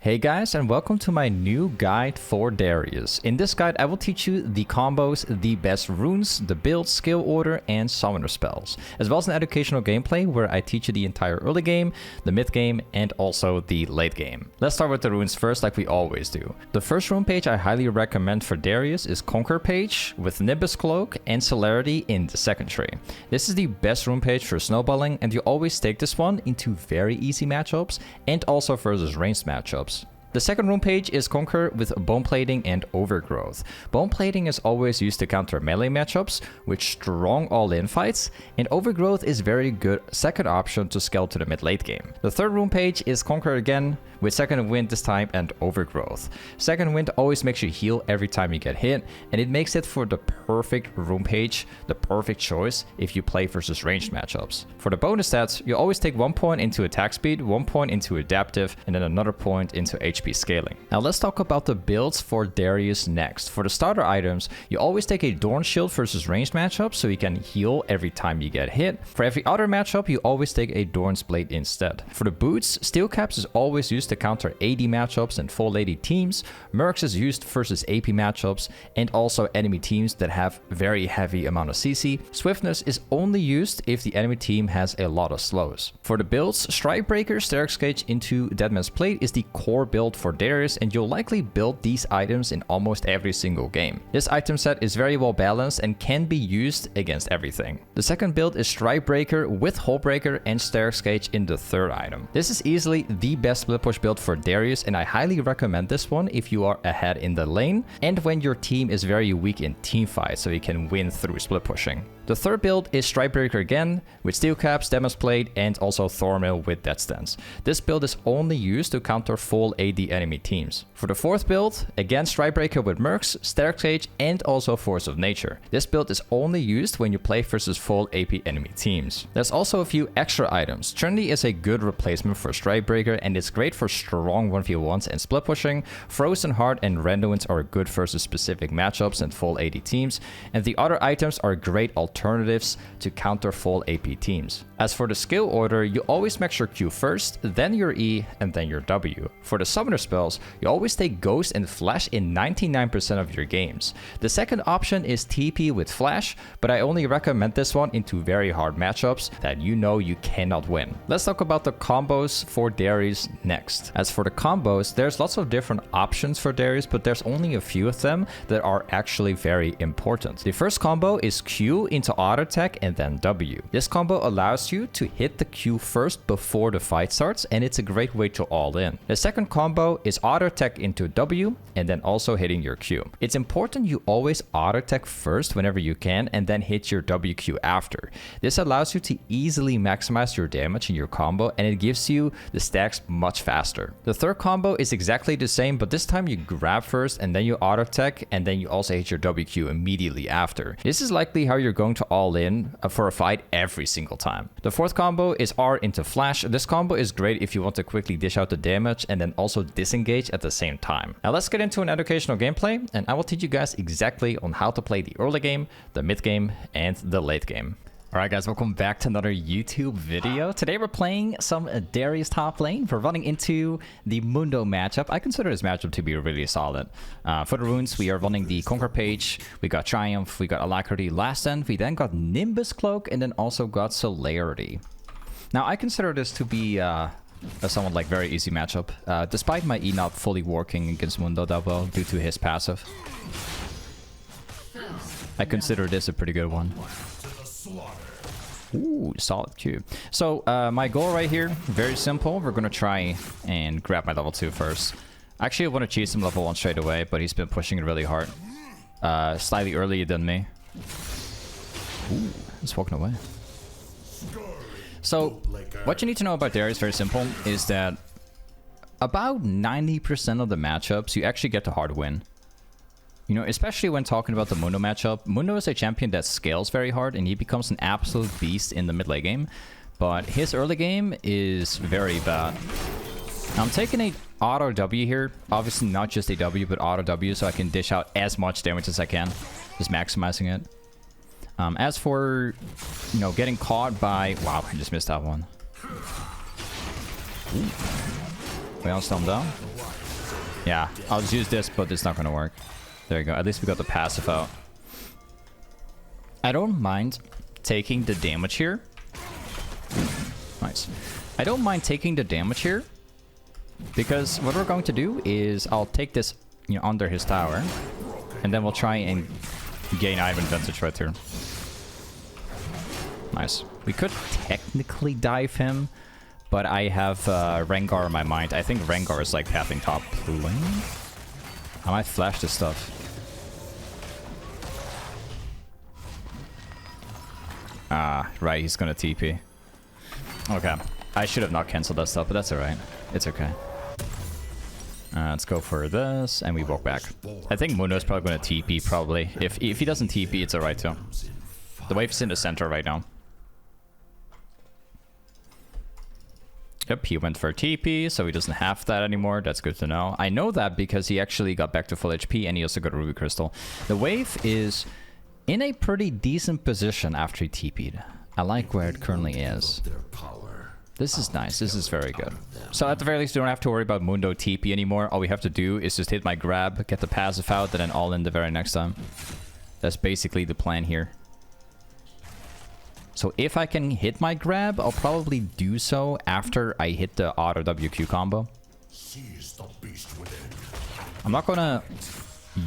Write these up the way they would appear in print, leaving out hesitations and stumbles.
Hey guys, and welcome to my new guide for Darius. In this guide, I will teach you the combos, the best runes, the build, skill order, and summoner spells, as well as an educational gameplay where I teach you the entire early game, the mid game, and also the late game. Let's start with the runes first, like we always do. The first rune page I highly recommend for Darius is Conquer page with Nimbus Cloak and Celerity in the second tree. This is the best rune page for snowballing, and you always take this one into very easy matchups and also versus ranged matchups. The second rune page is Conquer with Bone Plating and Overgrowth. Bone Plating is always used to counter melee matchups with strong all-in fights, and Overgrowth is very good second option to scale to the mid-late game. The third rune page is Conquer again with Second Wind this time and Overgrowth. Second Wind always makes you heal every time you get hit, and it makes it for the perfect rune page, the perfect choice if you play versus ranged matchups. For the bonus stats, you always take 1 point into attack speed, 1 point into adaptive, and then another point into HP scaling. Now let's talk about the builds for Darius next. For the starter items, you always take a Dorn Shield versus ranged matchups so you can heal every time you get hit. For every other matchup, you always take a Dorn's Blade instead. For the boots, Steel Caps is always used to counter AD matchups and full AD teams. Mercs is used versus AP matchups and also enemy teams that have very heavy amount of CC. Swiftness is only used if the enemy team has a lot of slows. For the builds, Strikebreaker, Sterix Cage into Deadman's Plate is the core build for Darius, and you'll likely build these items in almost every single game. This item set is very well balanced and can be used against everything. The second build is Strikebreaker with Hullbreaker and Sterix Cage in the third item. This is easily the best split push build for Darius, and I highly recommend this one if you are ahead in the lane and when your team is very weak in team fights so you can win through split pushing. The third build is Strikebreaker again with Steel Caps, Demon's Plate, and also Thornmail with Death Stance. This build is only used to counter full AD enemy teams. For the fourth build, again Strikebreaker with Mercs, Sterix Cage, and also Force of Nature. This build is only used when you play versus full AP enemy teams. There's also a few extra items. Trinity is a good replacement for Strikebreaker, and it's great for strong 1v1s and split pushing. Frozen Heart and Randuin's are good versus specific matchups and full AD teams, and the other items are great alternatives to counter full AP teams. As for the skill order, you always max your Q first, then your E, and then your W. For the summoner spells, you always take Ghost and Flash in 99% of your games. The second option is TP with Flash, but I only recommend this one into very hard matchups that you know you cannot win. Let's talk about the combos for Darius next. As for the combos, there's lots of different options for Darius, but there's only a few of them that are actually very important. The first combo is Q into auto attack and then W. This combo allows you to hit the Q first before the fight starts, and it's a great way to all in. The second combo is auto attack into W and then also hitting your Q. It's important you always auto attack first whenever you can and then hit your WQ after. This allows you to easily maximize your damage in your combo, and it gives you the stacks much faster. The third combo is exactly the same, but this time you grab first and then you auto attack and then you also hit your WQ immediately after. This is likely how you're going to all in for a fight every single time. The fourth combo is R into Flash. This combo is great if you want to quickly dish out the damage and then also disengage at the same time. Now let's get into an educational gameplay, and I will teach you guys exactly on how to play the early game, the mid game, and the late game. Alright guys, welcome back to another YouTube video. Today we're playing some Darius top lane. We're running into the Mundo matchup. I consider this matchup to be really solid. For the runes, we are running the Conquer page. We got Triumph, we got Alacrity last end. We then got Nimbus Cloak, and then also got Celerity. Now I consider this to be a somewhat like very easy matchup, despite my E not fully working against Mundo that well due to his passive. I consider this a pretty good one. Ooh, solid Q. So my goal right here, very simple. We're gonna try and grab my level 2 first. Actually, I want to chase him level 1 straight away, but he's been pushing it really hard. Slightly earlier than me. Ooh, he's walking away. So what you need to know about Darius, very simple, is that about 90% of the matchups you actually get to hard win. You know, especially when talking about the Mundo matchup. Mundo is a champion that scales very hard, and he becomes an absolute beast in the mid-late game. But his early game is very bad. I'm taking a auto W here. Obviously not just a W, but auto W, so I can dish out as much damage as I can. Just maximizing it. As for, you know, getting caught by... Wow, I just missed that one. Ooh. We all stomp down. Yeah, I'll just use this, but it's not gonna work. There you go. At least we got the passive out. I don't mind taking the damage here. Nice. I don't mind taking the damage here, because what we're going to do is I'll take this, you know, under his tower, and then we'll try and gain item advantage right here. Nice. We could technically dive him, but I have Rengar in my mind. I think Rengar is like pathing top lane. I might flash this stuff. Ah, right, he's gonna TP. Okay. I should have not cancelled that stuff, but that's alright. It's okay. Let's go for this, and we walk back. I think Mundo's probably gonna TP, probably. If he doesn't TP, it's alright too. The wave's in the center right now. Yep, he went for TP, so he doesn't have that anymore. That's good to know. I know that because he actually got back to full HP, and he also got a Ruby Crystal. The wave is in a pretty decent position after he TP'd. I like where it currently is. This is nice. This is very good. So at the very least, we don't have to worry about Mundo TP anymore. All we have to do is just hit my grab, get the passive out, and then all in the very next time. That's basically the plan here. So if I can hit my grab, I'll probably do so after I hit the auto WQ combo. I'm not gonna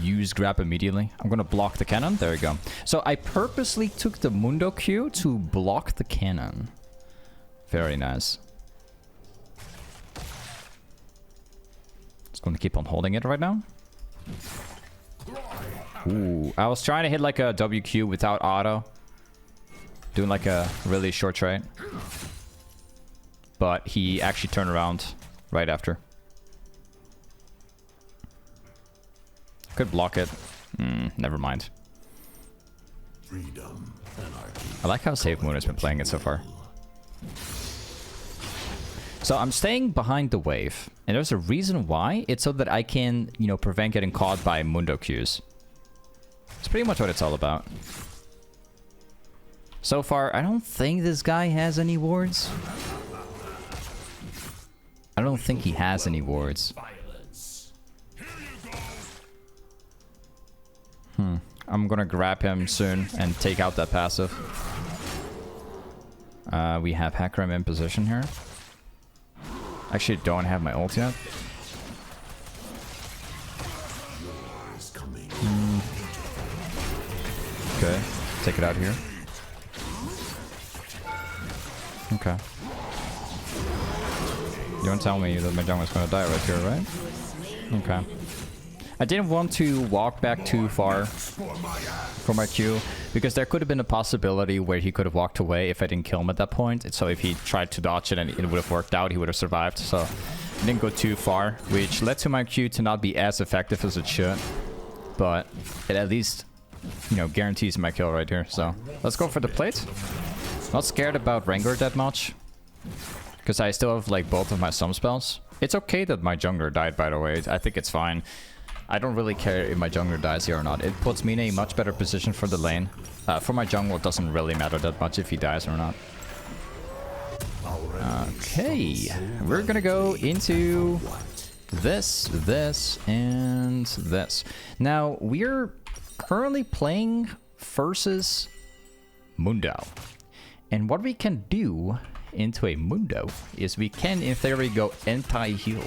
use grab immediately. I'm gonna block the cannon. There we go. So I purposely took the Mundo Q to block the cannon. Very nice. Just gonna keep on holding it right now. Ooh, I was trying to hit like a WQ without auto. Doing like a really short trade. But he actually turned around right after. Could block it. Never mind. I like how Save Moon has been playing it so far. So I'm staying behind the wave. And there's a reason why. It's so that I can, you know, prevent getting caught by Mundo Qs. It's pretty much what it's all about. So far, I don't think this guy has any wards. I don't think he has any wards. I'm gonna grab him soon and take out that passive. We have Hecarim in position here. Actually, don't have my ult yet. Okay, take it out here. Okay. You don't tell me that my jungle is gonna die right here, right? Okay. I didn't want to walk back too far for my Q, because there could have been a possibility where he could have walked away if I didn't kill him at that point. So if he tried to dodge it and it would have worked out, he would have survived. So I didn't go too far, which led to my Q to not be as effective as it should. But it at least, you know, guarantees my kill right here. So let's go for the plate. Not scared about Rengar that much, because I still have like both of my sum spells. It's okay that my jungler died, by the way. I think it's fine. I don't really care if my jungler dies here or not. It puts me in a much better position for the lane. For my jungle, it doesn't really matter that much if he dies or not. Okay, we're gonna go into this, and this. Now, we're currently playing versus Mundo. And what we can do into a Mundo is we can, in theory, go anti-heal.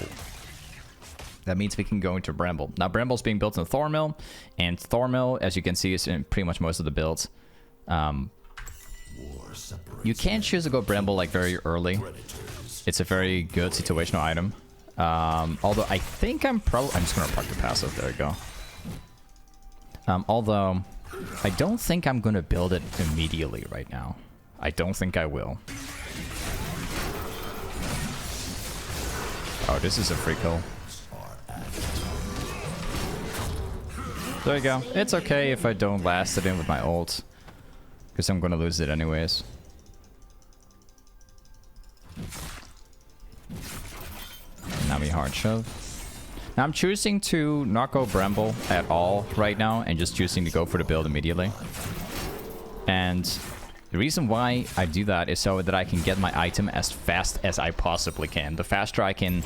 That means we can go into Bramble. Now, Bramble's being built in Thornmill, and Thornmill, as you can see, is in pretty much most of the builds. You can choose to go Bramble like very early. It's a very good situational item. Although I think I'm just gonna park the passive. There we go. Although I don't think I'm gonna build it immediately right now. I don't think I will. Oh, this is a free kill. There you go. It's okay if I don't last it in with my ult, because I'm gonna lose it anyways. Now we hard shove. Now I'm choosing to not go Bramble at all right now, and just choosing to go for the build immediately. And the reason why I do that is so that I can get my item as fast as I possibly can. The faster I can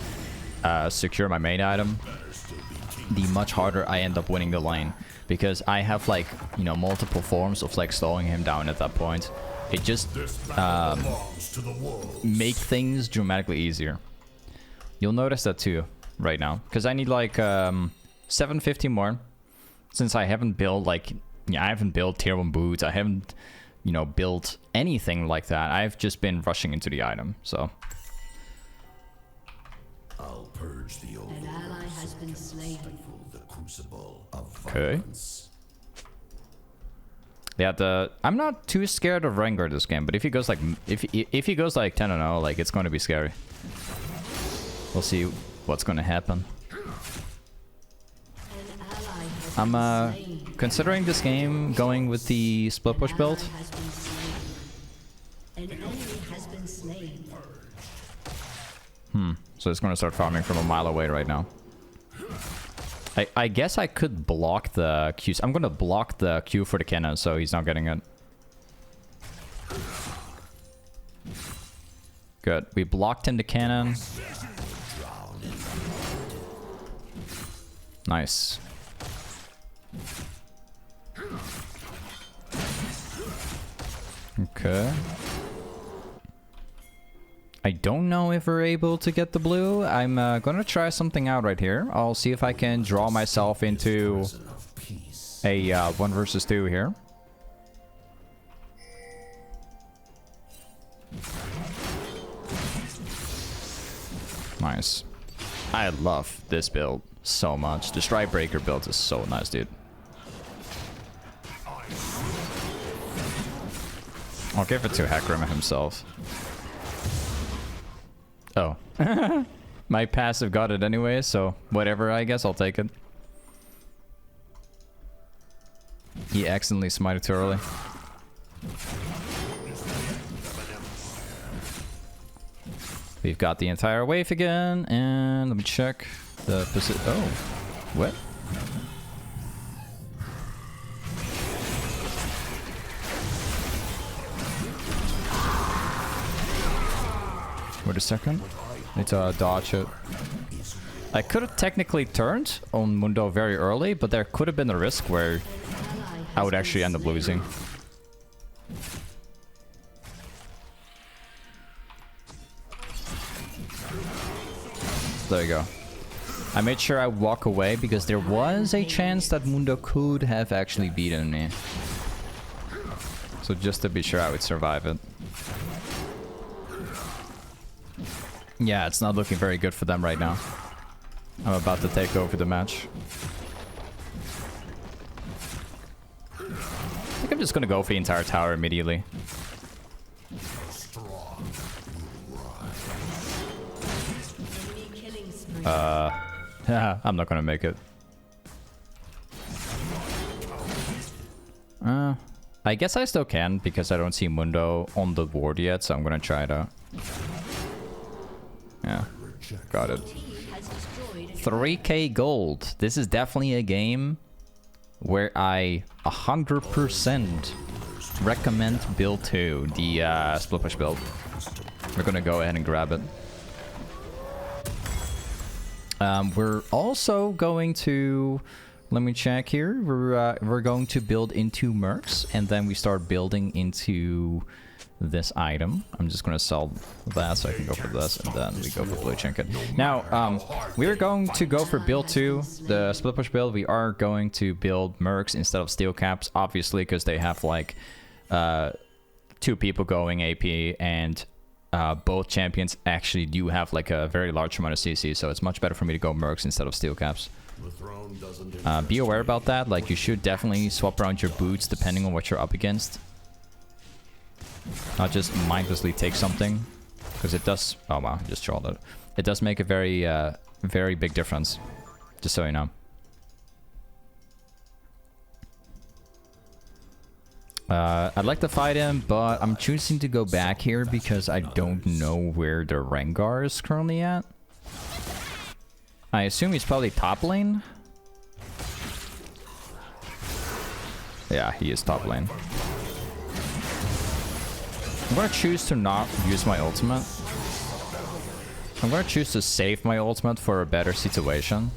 secure my main item, the much harder I end up winning the lane. Because I have, like, you know, multiple forms of, like, slowing him down at that point. It just make things dramatically easier. You'll notice that too right now. Because I need, like, 750 more. Since I haven't built, like, yeah, I haven't built tier 1 boots. I haven't, you know, built anything like that. I've just been rushing into the item, so... I'll purge the old. An ally has been slain. The crucible of Okay. violence. Yeah, I'm not too scared of Rengar this game, but if he goes like if he goes like 10-0, like it's going to be scary. We'll see what's going to happen. An ally has I'm been slain. considering this game going with the split push An build. ally has been slain. An enemy has been slain. So it's going to start farming from a mile away right now. I guess I could block the Qs. I'm going to block the Q for the cannon, so he's not getting it. Good. We blocked him the cannon. Nice. Okay. I don't know if we're able to get the blue. I'm gonna try something out right here. I'll see if I can draw myself into a 1 versus 2 here. Nice. I love this build so much. The Strike Breaker build is so nice, dude. I'll give it to Hecarim himself. Oh. My passive got it anyway, so whatever, I guess I'll take it. He accidentally smited too early. We've got the entire wave again, and let me check the position. Oh, what? Wait a second. Need to dodge it. I could have technically turned on Mundo very early, but there could have been a risk where I would actually end up losing. There you go. I made sure I walk away because there was a chance that Mundo could have actually beaten me. So just to be sure I would survive it. Yeah, it's not looking very good for them right now. I'm about to take over the match. I think I'm just gonna go for the entire tower immediately. I'm not gonna make it. I guess I still can because I don't see Mundo on the board yet, so I'm gonna try it out. Yeah, got it. 3k gold. This is definitely a game where I 100% recommend build 2, the split push build. We're gonna go ahead and grab it. We're also going to, let me check here. We're going to build into mercs, and then we start building into this item. I'm just gonna sell that so I can go for this, and then we go for blue trinket. Now, we're going to go for build 2, the split push build. We are going to build mercs instead of steel caps, obviously, because they have like 2 people going AP, and both champions actually do have like a very large amount of CC, so it's much better for me to go mercs instead of steel caps. Be aware about that. Like, you should definitely swap around your boots depending on what you're up against. Not just mindlessly take something, because it does... Oh wow, just trolled it. It does make a very, very big difference, just so you know. I'd like to fight him, but I'm choosing to go back here because I don't know where the Rengar is currently at. I assume he's probably top lane. Yeah, he is top lane. I'm gonna choose to not use my ultimate. I'm gonna choose to save my ultimate for a better situation.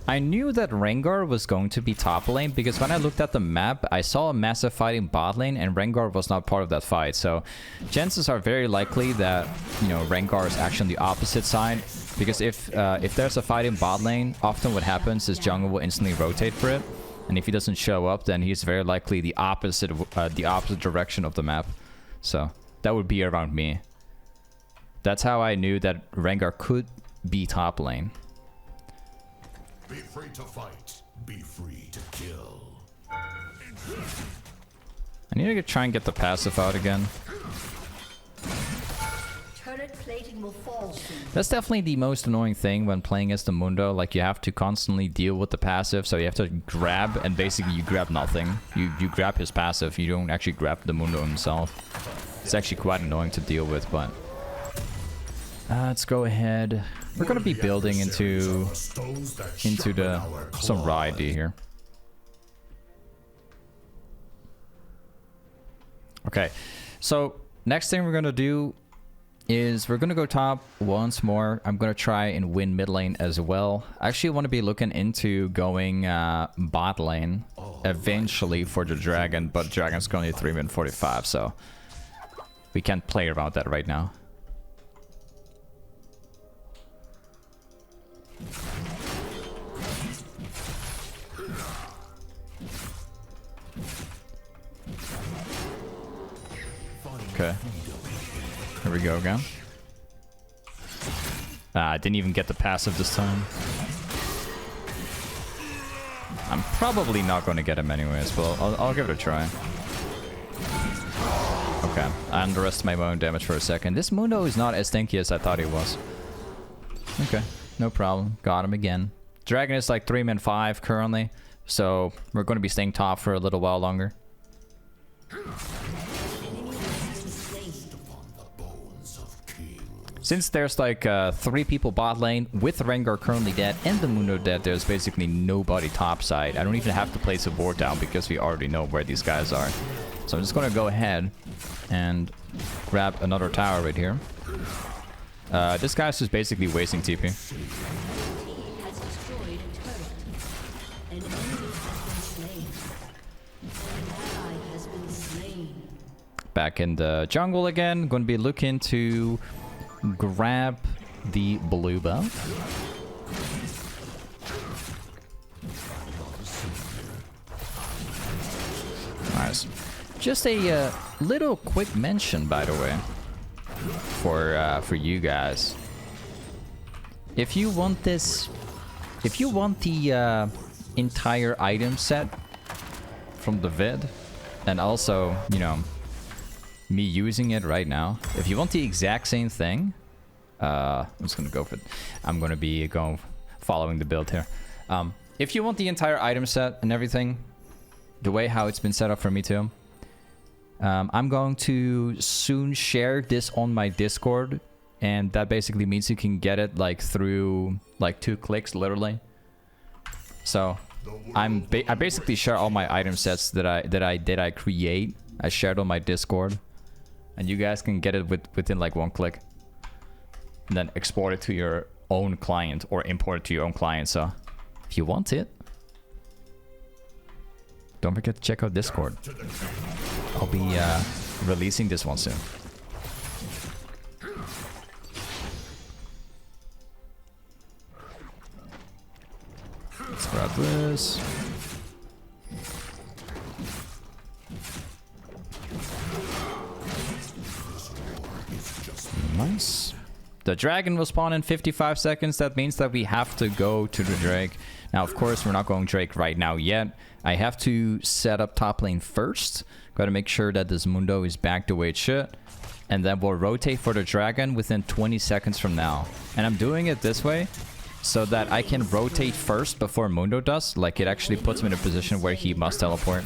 I knew that Rengar was going to be top lane because when I looked at the map, I saw a massive fight in bot lane and Rengar was not part of that fight. So chances are very likely that, you know, Rengar is actually on the opposite side. Because if there's a fight in bot lane, often what happens is jungle will instantly rotate for it. And if he doesn't show up, then he's very likely the opposite direction of the map. So that would be around me. That's how I knew that Rengar could be top lane. Be free to fight. Be free to kill. I need to try and get the passive out again. Turret plating will fall soon. That's definitely the most annoying thing when playing as the Mundo. Like, you have to constantly deal with the passive, so you have to grab, and basically you grab nothing. You grab his passive, you don't actually grab the Mundo himself. It's actually quite annoying to deal with, but... let's go ahead. We're gonna be building into some raw ID here. Okay, so next thing we're gonna do is we're gonna go top once more. I'm gonna try and win mid lane as well. I actually want to be looking into going bot lane eventually for the dragon, but dragon's going to 3-min 45, so we can't play around that right now. Okay. Here we go again. I didn't even get the passive this time. I'm probably not going to get him anyways, but I'll give it a try. Okay, I underestimated my own damage for a second. This Mundo is not as tanky as I thought he was. Okay, no problem. Got him again. Dragon is like 3-min 5 currently, so we're going to be staying top for a little while longer. Since there's like 3 people bot lane with Rengar currently dead and the Mundo dead, there's basically nobody top side. I don't even have to place a ward down because we already know where these guys are. So I'm just gonna go ahead and grab another tower right here. This guy's just basically wasting TP. Back in the jungle again. Going to be looking to grab the blue buff. Nice. Just a little quick mention, by the way, for you guys. If you want this, if you want the entire item set from the vid, and also, you know, me using it right now, if you want the exact same thing, I'm just gonna go for it. I'm gonna be following the build here. If you want the entire item set and everything, the way how it's been set up for me too, I'm going to soon share this on my Discord, and that basically means you can get it like through like 2 clicks, literally. So I basically share all my item sets that I create. I shared on my Discord, and you guys can get it within like 1 click, and then export it to your own client or import it to your own client. So if you want it, don't forget to check out Discord. I'll be releasing this one soon. Let's grab this. Nice. The dragon will spawn in 55 seconds. That means that we have to go to the Drake. Now, of course, we're not going Drake right now yet. I have to set up top lane first. Got to make sure that this Mundo is back the way it should. And then we'll rotate for the dragon within 20 seconds from now. And I'm doing it this way so that I can rotate first before Mundo does. Like, it actually puts him in a position where he must teleport.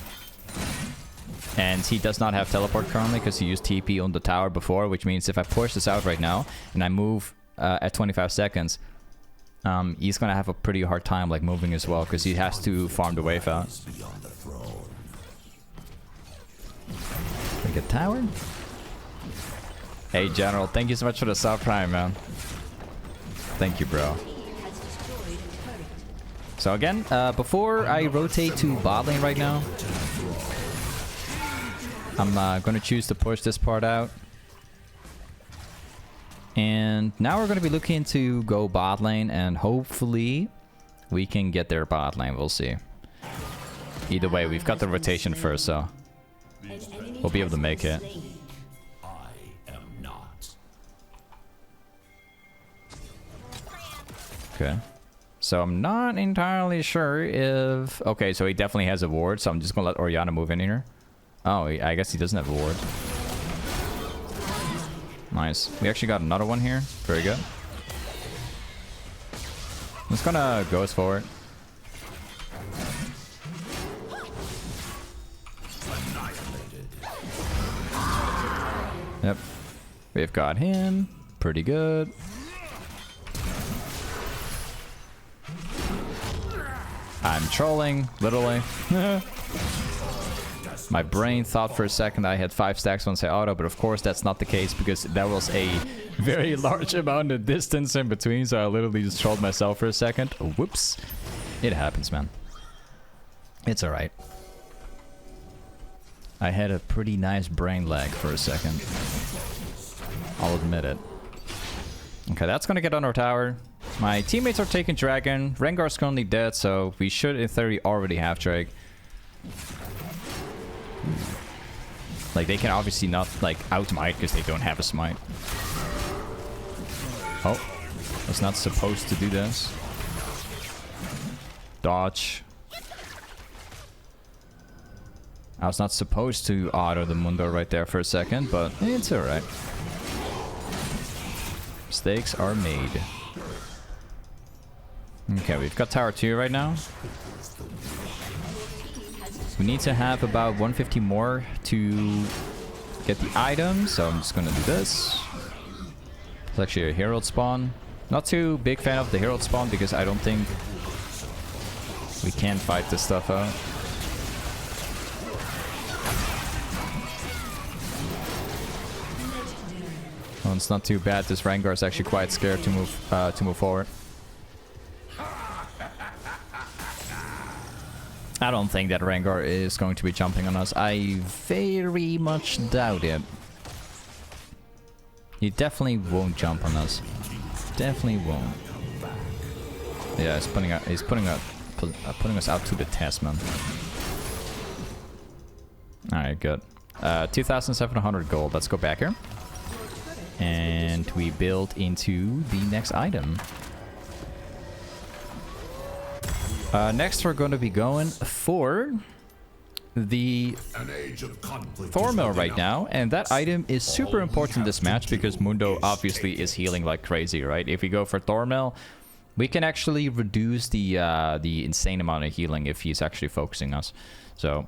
And he does not have teleport currently because he used TP on the tower before, which means if I push this out right now and I move at 25 seconds, he's going to have a pretty hard time like moving as well because he has to farm the wave out. We get tower. Hey, General, thank you so much for the sub prime, man. Thank you, bro. So again, before I rotate to bot lane right now, I'm going to choose to push this part out. And now we're going to be looking to go bot lane, and hopefully we can get their bot lane. We'll see. Either way, we've got the rotation first, so we'll be able to make it. I am not. Okay. So I'm not entirely sure if... Okay, so he definitely has a ward, so I'm just going to let Orianna move in here. Oh, I guess he doesn't have a ward. Nice. We actually got another one here. Very good. I'm just gonna ghost forward. Yep. We've got him. Pretty good. I'm trolling, literally. My brain thought for a second I had 5 stacks once I auto, but of course that's not the case because that was a very large amount of distance in between, so I literally just trolled myself for a second. Whoops. It happens, man. It's alright. I had a pretty nice brain lag for a second. I'll admit it. Okay, that's gonna get on our tower. My teammates are taking Dragon. Rengar's currently dead, so we should in theory already have Drake. Like, they can obviously not, like, out-smite because they don't have a smite. Oh. Was not supposed to do this. Dodge. I was not supposed to auto the Mundo right there for a second, but it's alright. Mistakes are made. Okay, we've got Tower 2 right now. We need to have about 150 more to get the item, so I'm just gonna do this. It's actually a Herald spawn. Not too big fan of the Herald spawn because I don't think we can fight this stuff out. Oh, it's not too bad. This Rengar is actually quite scared to move forward. I don't think that Rengar is going to be jumping on us. I very much doubt it. He definitely won't jump on us. Definitely won't. Yeah, he's putting us out to the test, man. All right, good. 2,700 gold. Let's go back here, and we build into the next item. Next, we're going to be going for the Thornmail right now, and that item is super important in this match because Mundo obviously is healing like crazy, right? If we go for Thornmail, we can actually reduce the insane amount of healing if he's actually focusing us. So,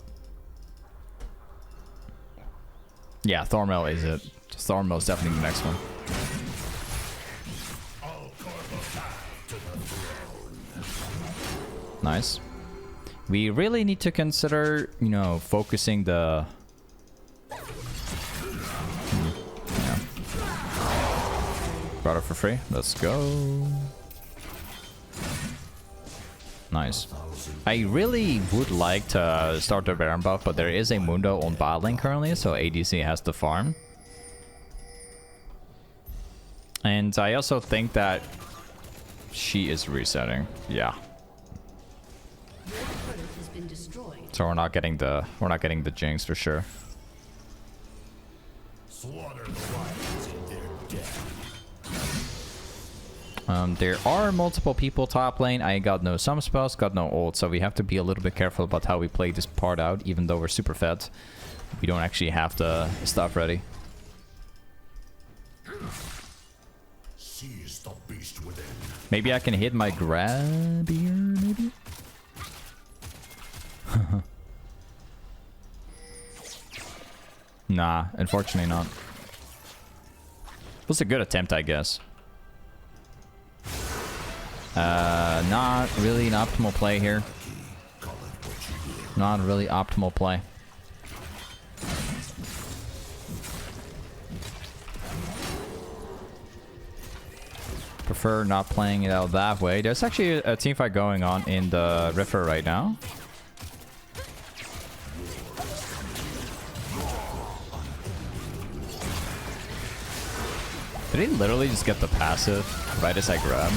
yeah, Thornmail is it. Thornmail is definitely the next one. Nice. We really need to consider, you know, focusing the... Yeah. Brought it for free. Let's go. Nice. I really would like to start the Baron buff, but there is a Mundo on bot lane currently, so ADC has to farm. And I also think that she is resetting. Yeah. So we're not getting the jinx for sure. There are multiple people top lane. I got no summon spells, got no ult, so we have to be a little bit careful about how we play this part out, even though we're super fed. We don't actually have the stuff ready. Seize the beast within. Maybe I can hit my grab here, maybe? Nah, unfortunately not. It was a good attempt, I guess. Not really an optimal play here. Not really optimal play. prefer not playing it out that way. There's actually a team fight going on in the river right now. Did he literally just get the passive right as I grab?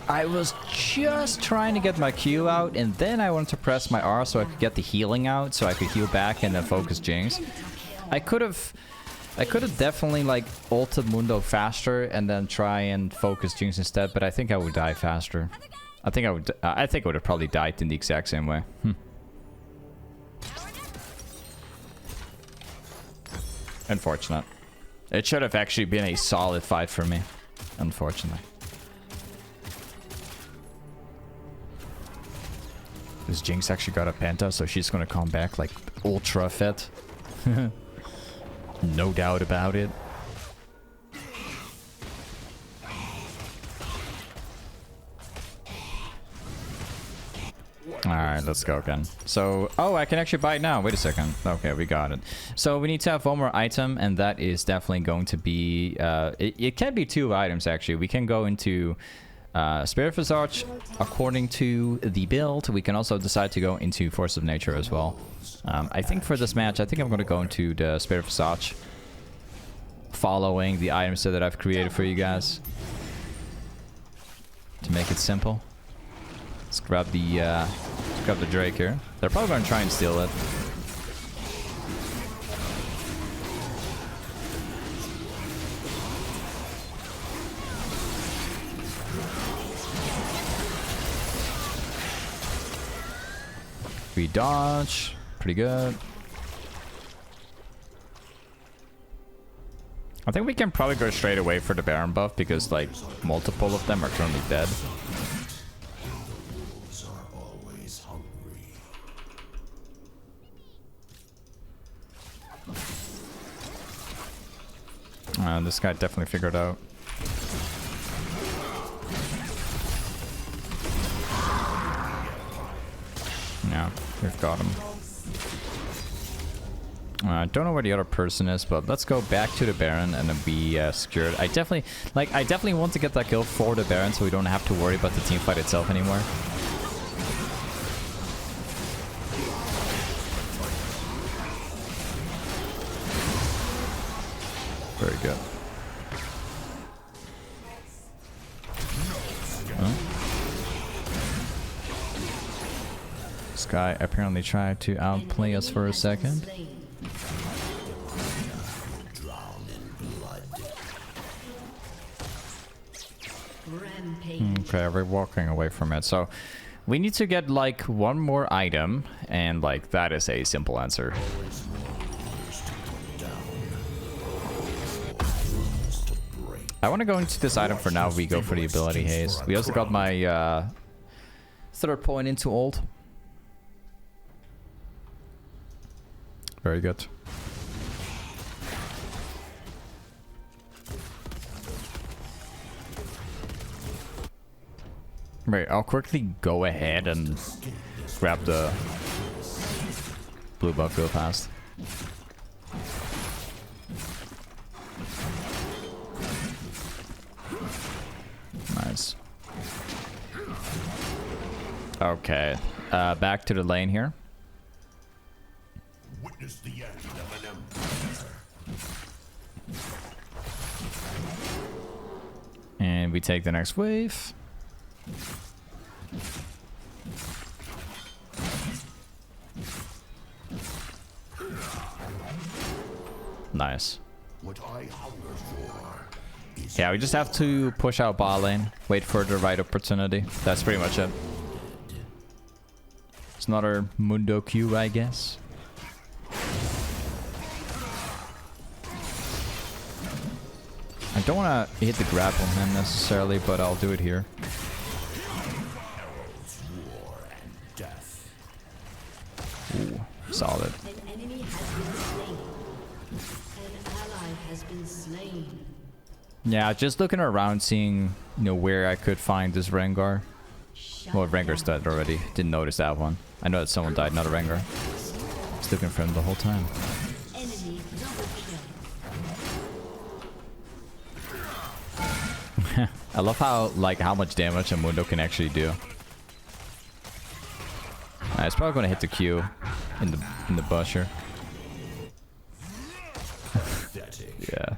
I was just trying to get my Q out, and then I wanted to press my R so I could get the healing out, so I could heal back and then focus Jinx. I could have definitely like ulted Mundo faster and then try and focus Jinx instead, but I think I would die faster. I think I would have probably died in the exact same way. Unfortunate. It should have actually been a solid fight for me. Unfortunately. This Jinx actually got a Penta, so she's gonna come back like ultra fit. No doubt about it. Alright, let's go again. So, oh, I can actually buy it now. Wait a second. Okay, we got it. So we need to have one more item, and that is definitely going to be... it can be 2 items, actually. We can go into... Spirit Visage, according to the build. We can also decide to go into Force of Nature as well. I think for this match, I think I'm going to go into the Spirit Visage, following the items that I've created for you guys. To make it simple. Let's grab the Drake here. They're probably going to try and steal it. We dodge. Pretty good. I think we can probably go straight away for the Baron buff because like multiple of them are currently dead. This guy definitely figured out. Yeah, we've got him. I don't know where the other person is, but let's go back to the Baron and then be secured. I definitely want to get that kill for the Baron so we don't have to worry about the team fight itself anymore. Very good. Huh? This guy apparently tried to outplay us for a second. Okay, we're walking away from it. So we need to get like one more item, and like that is a simple answer. I want to go into this item for now. We go for the ability haze. We also got my third point into ult. Very good. Right, I'll quickly go ahead and grab the blue buff real fast. Nice. Okay, back to the lane here. Witness the end of an empire. And we take the next wave. Nice. What I hunger for is yeah, we just have to push out bot lane, wait for the right opportunity. That's pretty much it. It's another Mundo Q, I guess. I don't want to hit the grab on him necessarily, but I'll do it here. war and death. Ooh, solid. An enemy has been slain. An ally has been slain. Yeah, just looking around, seeing, you know, where I could find this Rengar. Well, Rengar's dead already. Didn't notice that one. I know that someone died, not a Rengar. Just looking for him the whole time. Enemy double kill. I love how much damage a Mundo can actually do. It's probably gonna hit the Q in the bush here. Yeah.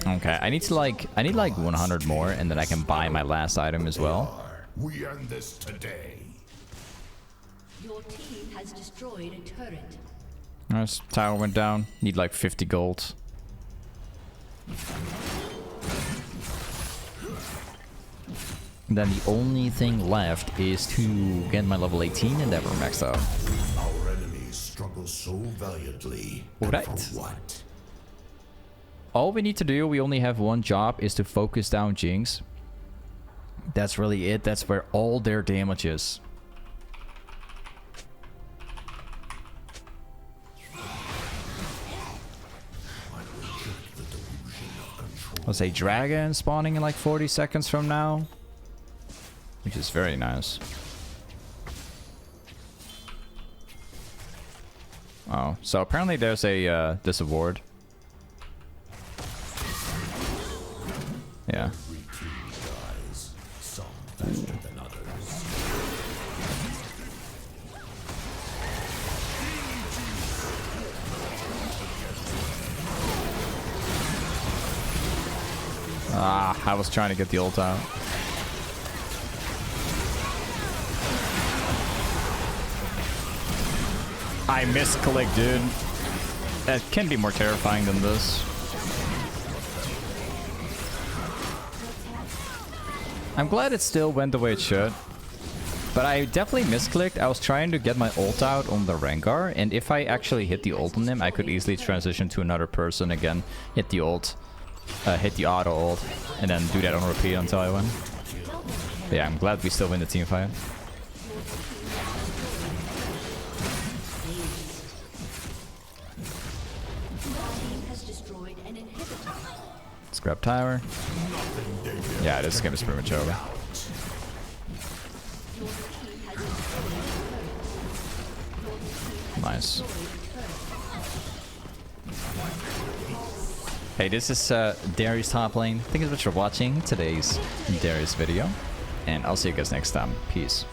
Okay, I need like 100 more, and then I can buy my last item as well. We end this today. Your team has destroyed a turret. Nice, tower went down. Need like 50 gold. And then the only thing left is to get my level 18 and then we're maxed out. Our enemies struggle so valiantly. Alright. For what? All we need to do, we only have one job, is to focus down Jinx. That's really it. That's where all their damage is. Let's say dragon spawning in like 40 seconds from now, which is very nice. Oh, so apparently there's a this award. Yeah. Ah, I was trying to get the ult out. I misclicked, dude. That can be more terrifying than this. I'm glad it still went the way it should. But I definitely misclicked. I was trying to get my ult out on the Rengar, and if I actually hit the ult on him, I could easily transition to another person again, hit the ult. Hit the auto ult, and then do that on repeat until I win. But yeah, I'm glad we still win the team fight. Let's grab tower. Yeah, this game is pretty much over. Nice. Hey, this is Darius Toplane. Thank you so much for watching today's Darius video, and I'll see you guys next time. Peace.